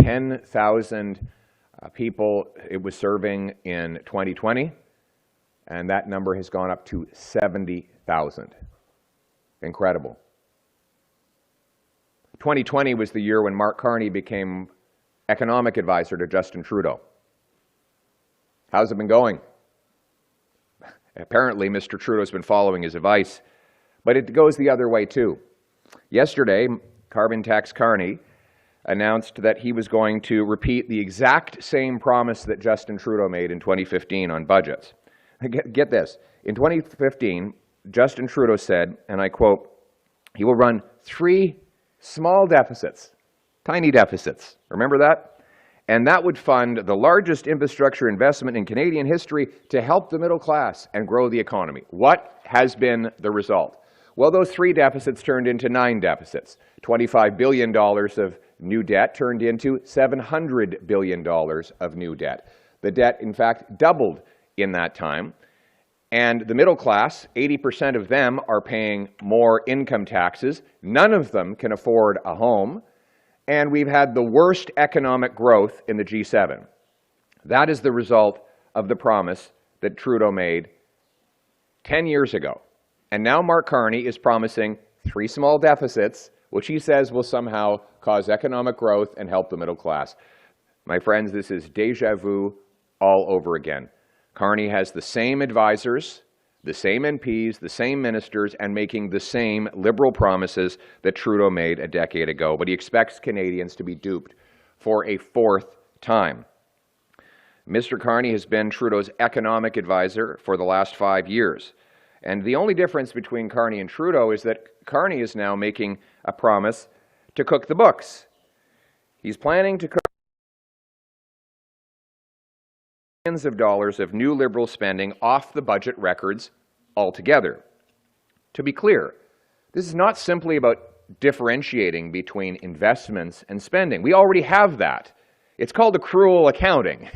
10,000 people it was serving in 2020, and that number has gone up to 70,000. Incredible. 2020 was the year when Mark Carney became economic advisor to Justin Trudeau. How's it been going? Apparently, Mr. Trudeau's been following his advice, but it goes the other way too. Yesterday, Carbon Tax Carney announced that he was going to repeat the exact same promise that Justin Trudeau made in 2015 on budgets. Get this. In 2015, Justin Trudeau said, and I quote, he will run 3 small deficits, tiny deficits. Remember that? And that would fund the largest infrastructure investment in Canadian history to help the middle class and grow the economy. What has been the result? Well, those 3 deficits turned into 9 deficits. $25 billion of new debt turned into $700 billion of new debt. The debt, in fact, doubled in that time. And the middle class, 80% of them are paying more income taxes. None of them can afford a home. And we've had the worst economic growth in the G7. That is the result of the promise that Trudeau made 10 years ago. And now Mark Carney is promising 3 small deficits, which he says will somehow cause economic growth and help the middle class. My friends, this is déjà vu all over again. Carney has the same advisors, the same MPs, the same ministers, and making the same liberal promises that Trudeau made a decade ago. But he expects Canadians to be duped for a 4th time. Mr. Carney has been Trudeau's economic advisor for the last 5 years. And the only difference between Carney and Trudeau is that Carney is now making a promise to cook the books. He's planning to cook billions of dollars of new Liberal spending off the budget records altogether. To be clear, this is not simply about differentiating between investments and spending. We already have that. It's called accrual accounting.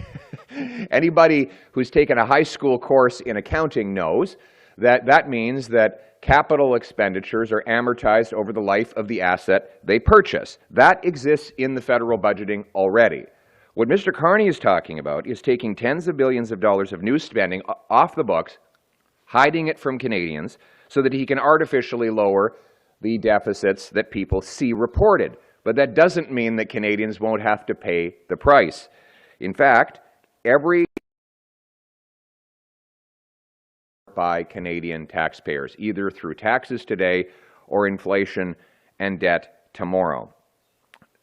Anybody who's taken a high school course in accounting knows that that means that capital expenditures are amortized over the life of the asset they purchase. That exists in the federal budgeting already. What Mr. Carney is talking about is taking tens of billions of dollars of new spending off the books, hiding it from Canadians, so that he can artificially lower the deficits that people see reported. But that doesn't mean that Canadians won't have to pay the price. In fact, every by Canadian taxpayers, either through taxes today or inflation and debt tomorrow.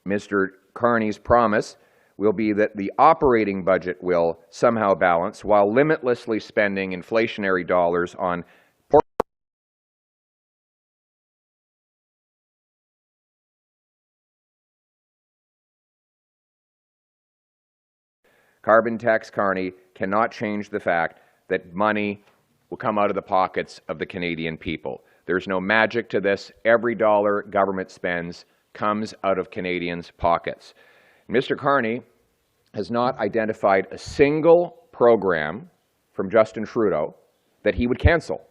Mr. Carney's promise will be that the operating budget will somehow balance while limitlessly spending inflationary dollars on Carbon Tax Carney cannot change the fact that money will come out of the pockets of the Canadian people. There's no magic to this. Every dollar government spends comes out of Canadians' pockets. Mr. Carney has not identified a single program from Justin Trudeau that he would cancel.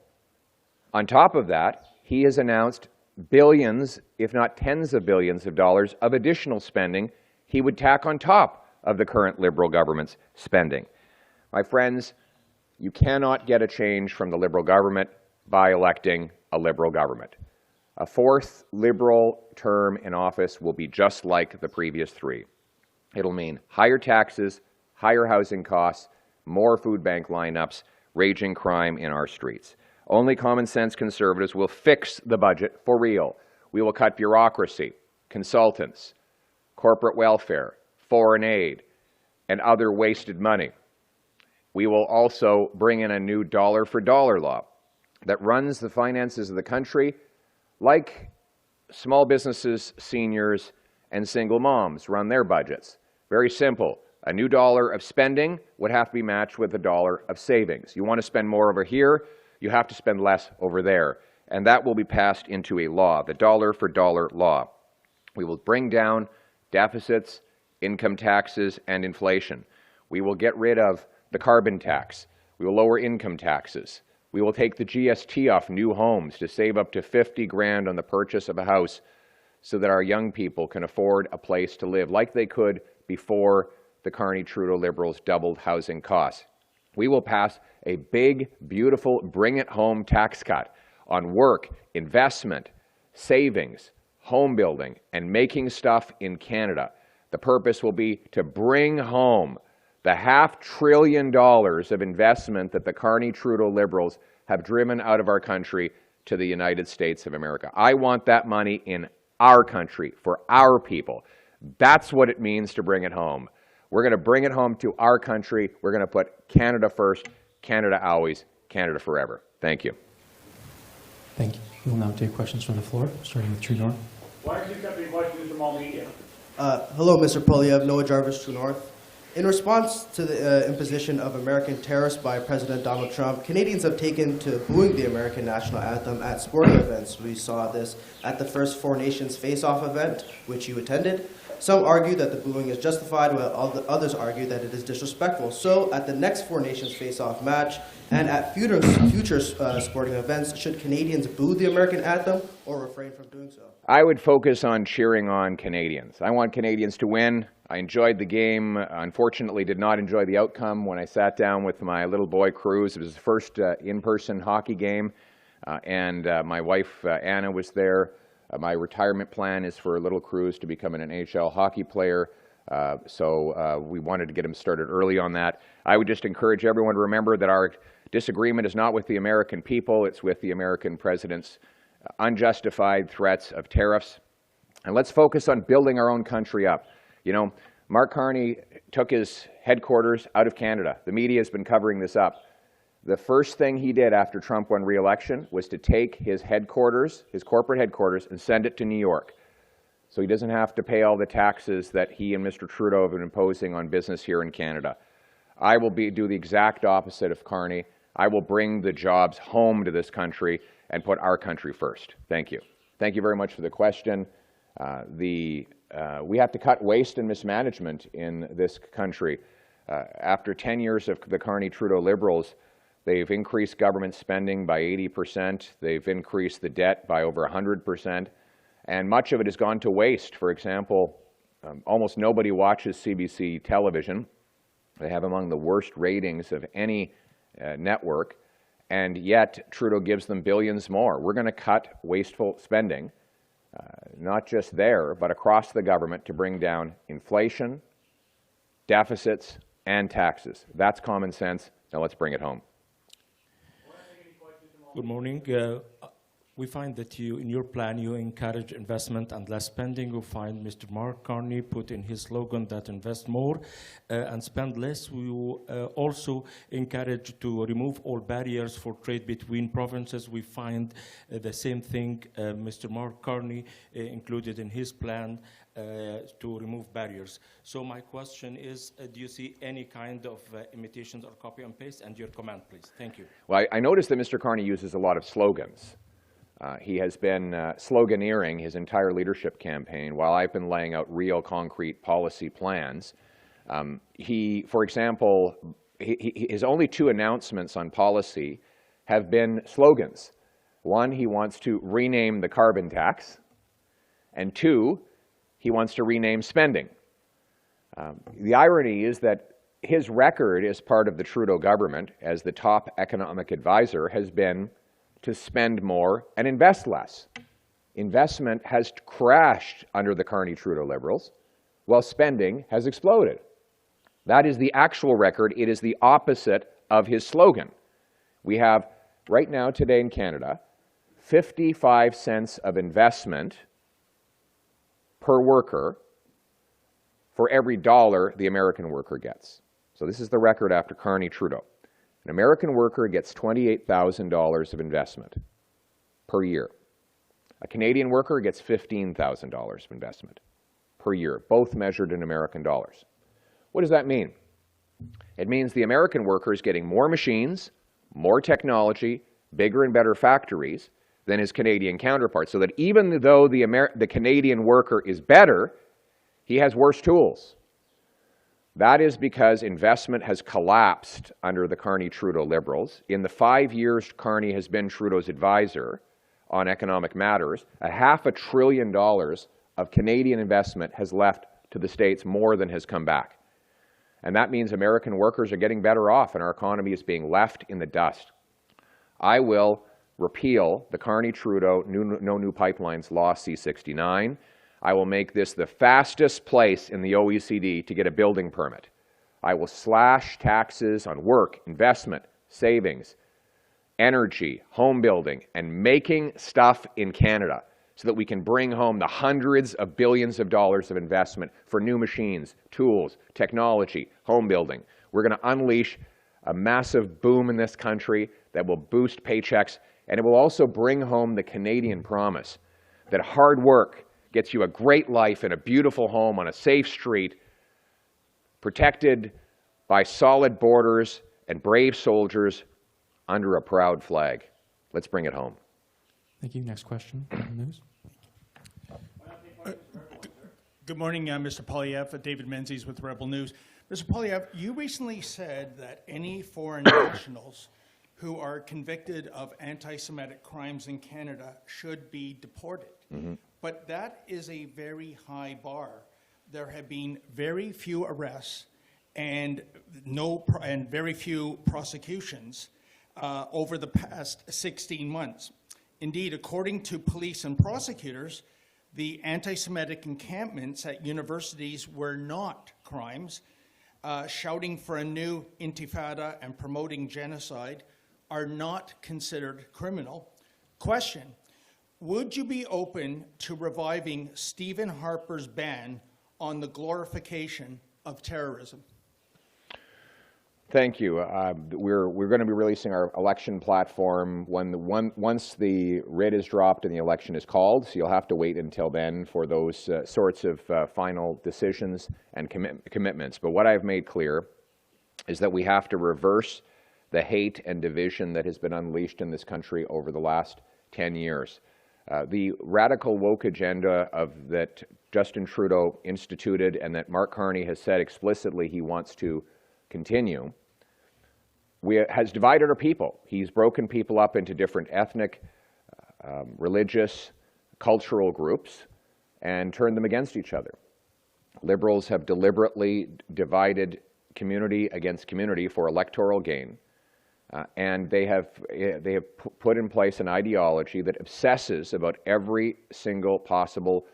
On top of that, he has announced billions, if not tens of billions of dollars of additional spending he would tack on top of the current Liberal government's spending. My friends, you cannot get a change from the Liberal government by electing a Liberal government. A 4th Liberal term in office will be just like the previous 3. It'll mean higher taxes, higher housing costs, more food bank lineups, raging crime in our streets. Only common sense Conservatives will fix the budget for real. We will cut bureaucracy, consultants, corporate welfare, foreign aid, and other wasted money. We will also bring in a new dollar-for-dollar law that runs the finances of the country like small businesses, seniors, and single moms run their budgets. Very simple. A new dollar of spending would have to be matched with a dollar of savings. You want to spend more over here, you have to spend less over there. And that will be passed into a law, the dollar-for-dollar law. We will bring down deficits, income taxes, and inflation. We will get rid of the carbon tax. We will lower income taxes. We will take the GST off new homes to save up to $50,000 on the purchase of a house so that our young people can afford a place to live like they could before the Carney-Trudeau Liberals doubled housing costs. We will pass a big, beautiful, bring-it-home tax cut on work, investment, savings, home building, and making stuff in Canada. The purpose will be to bring home the $500 billion of investment that the Carney-Trudeau Liberals have driven out of our country to the United States of America. I want that money in our country, for our people. That's what it means to bring it home. We're going to bring it home to our country. We're going to put Canada first, Canada always, Canada forever. Thank you. Thank you. We will now take questions from the floor, starting with True North. Why are you accepting questions from all media? Hello, Mr. Poilievre. Noah Jarvis, True North. In response to the imposition of American tariffs by President Donald Trump, Canadians have taken to booing the American national anthem at sporting events. We saw this at the first Four Nations Face-Off event, which you attended. Some argue that the booing is justified, while others argue that it is disrespectful. So, at the next Four Nations Face-Off match and at future sporting events, should Canadians boo the American anthem or refrain from doing so? I would focus on cheering on Canadians. I want Canadians to win. I enjoyed the game. Unfortunately, did not enjoy the outcome when I sat down with my little boy, Cruz. It was his first in-person hockey game, and my wife, Anna, was there. My retirement plan is for little Cruz to become an NHL hockey player, so we wanted to get him started early on that. I would just encourage everyone to remember that our disagreement is not with the American people, it's with the American president's unjustified threats of tariffs. And let's focus on building our own country up. You know, Mark Carney took his headquarters out of Canada. The media has been covering this up. The first thing he did after Trump won re-election was to take his headquarters, his corporate headquarters, and send it to New York. So he doesn't have to pay all the taxes that he and Mr. Trudeau have been imposing on business here in Canada. I will do the exact opposite of Carney. I will bring the jobs home to this country and put our country first. Thank you. Thank you very much for the question. We have to cut waste and mismanagement in this country. After 10 years of the Carney-Trudeau Liberals, they've increased government spending by 80%. They've increased the debt by over 100%. And much of it has gone to waste. For example, almost nobody watches CBC television. They have among the worst ratings of any network. And yet, Trudeau gives them billions more. We're going to cut wasteful spending, not just there, but across the government to bring down inflation, deficits, and taxes. That's common sense. Now let's bring it home. Good morning. We find that in your plan, you encourage investment and less spending. We find Mr. Mark Carney put in his slogan that invest more and spend less. We also encourage to remove all barriers for trade between provinces. We find the same thing Mr. Mark Carney included in his plan to remove barriers. So my question is, do you see any kind of imitations or copy and paste? And your comment, please. Thank you. Well, I noticed that Mr. Carney uses a lot of slogans. He has been sloganeering his entire leadership campaign while I've been laying out real concrete policy plans. For example, his only two announcements on policy have been slogans. One, he wants to rename the carbon tax, and two, he wants to rename spending. The irony is that his record as part of the Trudeau government as the top economic advisor has been to spend more and invest less. Investment has crashed under the Carney-Trudeau Liberals, while spending has exploded. That is the actual record. It is the opposite of his slogan. We have, right now, today in Canada, 55 cents of investment per worker for every dollar the American worker gets. So this is the record after Carney-Trudeau. An American worker gets $28,000 of investment per year. A Canadian worker gets $15,000 of investment per year, both measured in American dollars. What does that mean? It means the American worker is getting more machines, more technology, bigger and better factories than his Canadian counterpart, so that even though the Canadian worker is better, he has worse tools. That is because investment has collapsed under the Carney-Trudeau Liberals. In the 5 years Carney has been Trudeau's advisor on economic matters, $500 billion of Canadian investment has left to the States more than has come back. And that means American workers are getting better off and our economy is being left in the dust. I will repeal the Carney-Trudeau No New Pipelines Law C-69. I will make this the fastest place in the OECD to get a building permit. I will slash taxes on work, investment, savings, energy, home building, and making stuff in Canada so that we can bring home the hundreds of billions of dollars of investment for new machines, tools, technology, home building. We're going to unleash a massive boom in this country that will boost paychecks, and it will also bring home the Canadian promise that hard work gets you a great life in a beautiful home on a safe street, protected by solid borders and brave soldiers under a proud flag. Let's bring it home. Thank you. Next question on the news. Good morning, Mr. Poilievre. David Menzies with Rebel News. Mr. Poilievre, you recently said that any foreign nationals who are convicted of anti-Semitic crimes in Canada should be deported. But that is a very high bar. There have been very few arrests and very few prosecutions over the past 16 months. Indeed, according to police and prosecutors, the anti-Semitic encampments at universities were not crimes. Shouting for a new intifada and promoting genocide are not considered criminal. Question, would you be open to reviving Stephen Harper's ban on the glorification of terrorism? Thank you. We're going to be releasing our election platform once the writ is dropped and the election is called, so you'll have to wait until then for those sorts of final decisions and commitments. But what I've made clear is that we have to reverse the hate and division that has been unleashed in this country over the last 10 years. The radical woke agenda that Justin Trudeau instituted and that Mark Carney has said explicitly he wants to continue, has divided our people. He's broken people up into different ethnic, religious, cultural groups and turned them against each other. Liberals have deliberately divided community against community for electoral gain, and they have put in place an ideology that obsesses about every single possible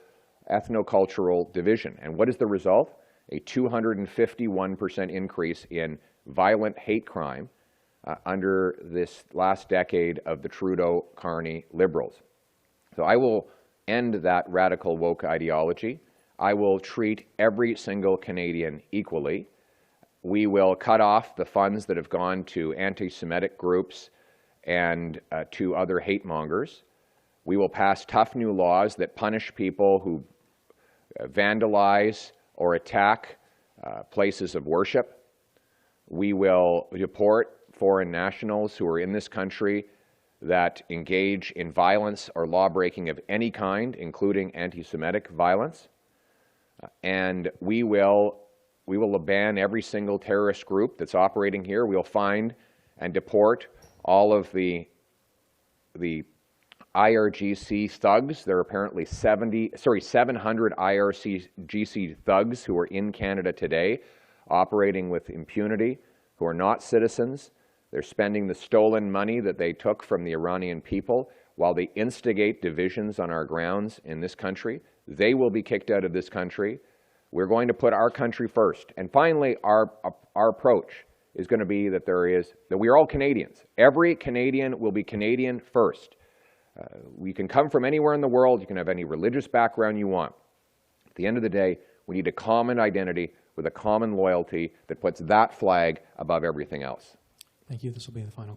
ethnocultural division. And what is the result? A 251% increase in violent hate crime under this last decade of the Trudeau-Carney Liberals. So I will end that radical woke ideology. I will treat every single Canadian equally. We will cut off the funds that have gone to anti-Semitic groups and to other hate mongers. We will pass tough new laws that punish people who vandalize or attack places of worship. We will deport foreign nationals who are in this country that engage in violence or law-breaking of any kind, including anti-Semitic violence. And we will ban every single terrorist group that's operating here. We'll find and deport all of the IRGC thugs. There are apparently 700 IRGC thugs who are in Canada today, operating with impunity, who are not citizens. They're spending the stolen money that they took from the Iranian people while they instigate divisions on our grounds in this country. They will be kicked out of this country. We're going to put our country first. And finally, our approach is going to be that we are all Canadians. Every Canadian will be Canadian first. You can come from anywhere in the world. You can have any religious background you want. At the end of the day, we need a common identity with a common loyalty that puts that flag above everything else. Thank you. This will be the final.